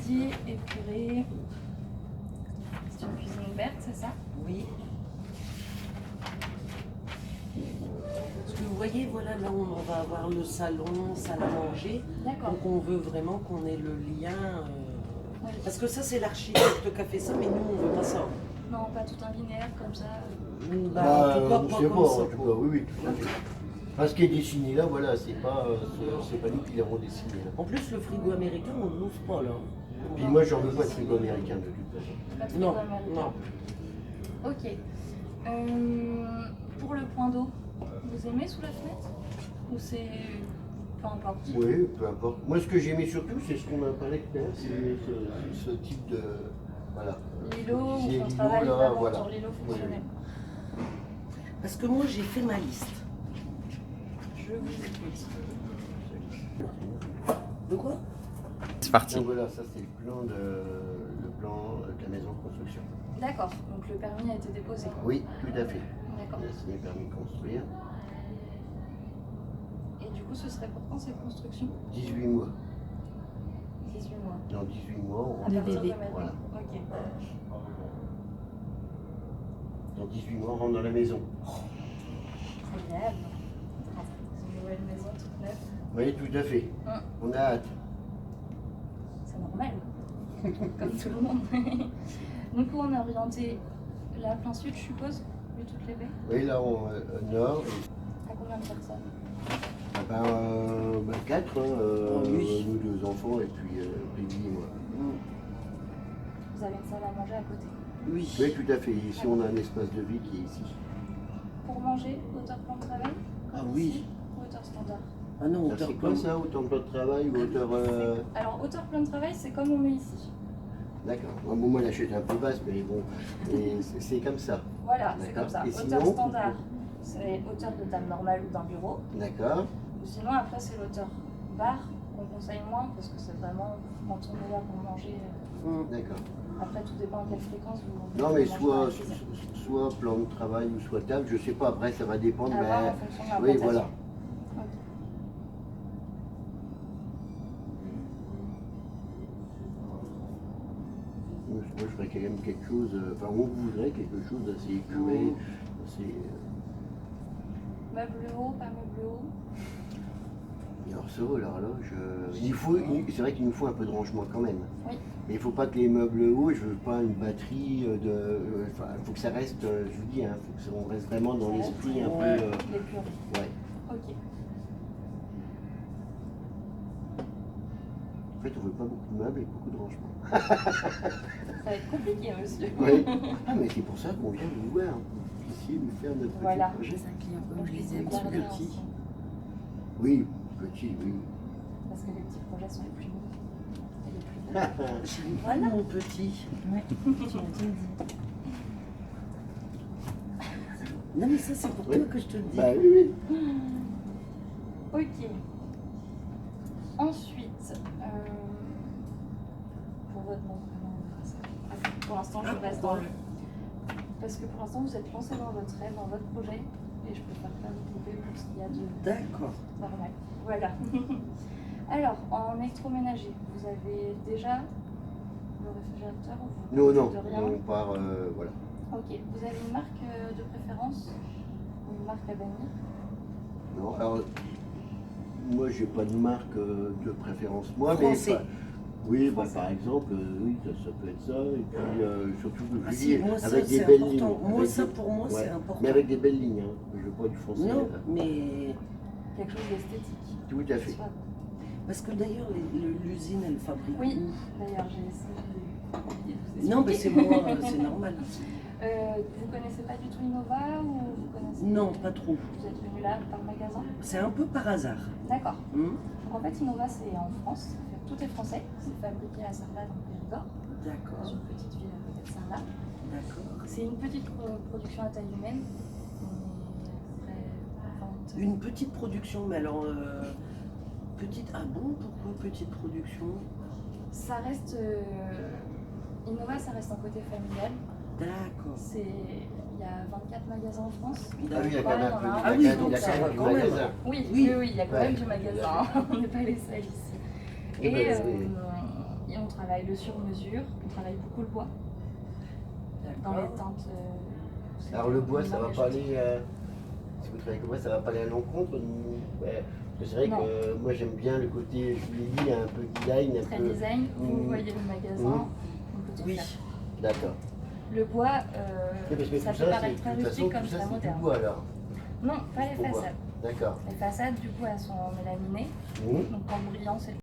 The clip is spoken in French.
Atelier épuré. C'est une cuisine ouverte, c'est ça? Oui. Parce que vous voyez, voilà, là on va avoir le salon, salle à manger. D'accord. Donc on veut vraiment qu'on ait le lien. Oui. Parce que ça c'est l'architecte qui a fait ça, mais nous on veut pas ça. Non, pas tout un linéaire comme ça. En tout cas, pas c'est comme bon, ça. en tout cas, oui, tout à fait. Parce qu'il est dessiné là, voilà, c'est pas nous qui l'avons dessiné là. En plus, le frigo américain, on ne l'ouvre pas là. Puis moi, j'en veux pas de frigo américain de toute façon. Pas de Non, frigo américain. non. Ok. Pour le point d'eau, vous aimez sous la fenêtre? Ou c'est... peu importe? Oui, peu importe. Moi, ce que j'aimais surtout, c'est ce qu'on a parlé tout à l'heure, c'est ce type de... Voilà. L'îlot, C'est ou on l'îlot, travaille là, vraiment voilà. sur l'îlot fonctionnel. Parce que moi j'ai fait ma liste. Je vous écoute. De quoi? C'est parti. Donc voilà, ça c'est le plan de la maison de construction. D'accord, donc le permis a été déposé. Oui, tout à fait. D'accord. On a signé le permis de construire. Et du coup, ce serait pour quand cette construction? 18 mois. 18 mois. Dans 18 mois, on À rentre. partir de bébé. maintenant. Voilà. Ok. Dans 18 mois, on rentre dans la maison. Incroyable. C'est une nouvelle maison toute neuve. Oui, tout à fait. On a hâte. C'est normal. Comme tout le monde. Donc on est orienté là, plein sud, je suppose, vu toutes les baies. Oui, là, nord. À combien de personnes? 4, Oui. nous 2 enfants et puis Peggy et moi. Vous avez une salle à manger à côté. Oui. Oui, tout à fait. Ici, on a un espace de vie qui est ici. Pour manger, hauteur plan de travail? Ah comme oui. ici, ou hauteur standard? Ah non, Ça, hauteur c'est quoi ça, autant de travail ou hauteur... Alors, hauteur plan de travail, c'est comme on met ici. D'accord. Bon, moi, la chute est un peu basse, mais bon, c'est comme ça. Voilà, c'est D'accord. comme ça. Et Hauteur sinon standard, c'est hauteur de table normale ou d'un bureau. D'accord. Ou sinon, après, c'est l'hauteur bar qu'on conseille moins parce que c'est vraiment quand on est là pour manger. D'accord. Après, tout dépend de quelle fréquence vous Non, mais mangez dans la soit, cuisine. soit plan de travail ou soit table, je sais pas, après ça va dépendre. À voir Mais... en fonction de Oui, l'implantation. voilà. Ok. Moi, je ferais quand même quelque chose, enfin, on voudrait quelque chose d'assez épuré, assez... Meuble haut, pas meuble haut. Alors ça, l'horloge, c'est vrai qu'il nous faut un peu de rangement quand même. Oui. Mais il ne faut pas que les meubles hauts, je veux pas une batterie enfin, il faut que ça reste, je vous dis, il faut qu'on reste vraiment dans Ça l'esprit un ouais. peu... L'épuré. ouais. Ok. En fait, on veut pas beaucoup de meubles et beaucoup de rangement. Ça va être compliqué, monsieur. Oui. Ah, mais c'est pour ça qu'on vient vous voir, pour ici nous faire notre Voilà. petit projet. C'est un client Donc, comme je les aime, garder tout petit. ensemble. Oui, petit, oui. Parce que les petits projets sont les plus beaux. Et les plus beaux. J'ai vu Voilà. mon petit. Ouais, tu m'as tout dit. Non mais ça c'est pour Oui. toi que je te le dis. Bah oui, oui. Ok. Ensuite, pour votre nom, comment on fera ça? Ah, pour l'instant, je reste dans le. Parce que pour l'instant, vous êtes lancé dans votre rêve, dans votre projet, et je préfère pas vous couper pour ce qu'il y a de D'accord. normal. Voilà. Alors, en électroménager, vous avez déjà le réfrigérateur ou vous Non, non, de rien? on part, voilà. Ok. Vous avez une marque de préférence? Une marque à bannir? Non, alors, moi, j'ai pas de marque de préférence, moi, Français. mais... Oui, bah, par exemple, oui, ça peut être ça, et puis surtout, je Ah vous si, dis, moi ça avec des c'est belles important. lignes. Moi Avec ça des- pour moi c'est ouais, important. Mais avec des belles lignes, hein. Je veux pas du foncé. Non, mais Quelque chose d'esthétique. Tout à fait. Soit- parce que d'ailleurs l'usine elle fabrique. Oui, où d'ailleurs, j'ai essayé de vous Non mais c'est expliquer. moi, c'est normal. Vous connaissez pas du tout Innova ou vous connaissez? Non, pas trop. Vous êtes venu là par magasin? C'est un peu par hasard. D'accord. Hum, Donc en fait, Innova, c'est en France. Tout est français. C'est fabriqué à Sarlat, dans le Périgord, dans D'accord, une petite ville à côté de Sarlat. d'accord. C'est une petite production à taille humaine. On est à peu près 20. Une petite production, mais alors petite. Ah bon, pourquoi petite production? Ça reste. Innova, ça reste un côté familial. D'accord. Il y a 24 magasins en France. Ah oui, il y a Ouais, quand même il y en a un peu un. Ah oui, donc ça va du quand même. magasin. Oui, Oui. oui, il y a quand Ouais. même du magasin. On n'est pas les seuls ici. Et Oui. on travaille le sur-mesure, on travaille beaucoup le bois dans les teintes. Alors le bois, ça va minimum pas des aller, si vous travaillez comme moi, ça va pas aller à l'encontre ouais. Parce que c'est vrai Non. que moi j'aime bien le côté, je vous l'ai dit, un peu design, un très peu... design. Vous voyez le magasin, on peut tout Oui. faire. D'accord. Le bois, Oui, parce que ça tout peut ça, paraître c'est, très de toute façon, rustique comme tout ça, très c'est du moderne. bois alors. Non, pas les Faut voir. façades. D'accord. Les façades, du coup, elles sont mélaminées. Mhm. Donc en brillant, c'est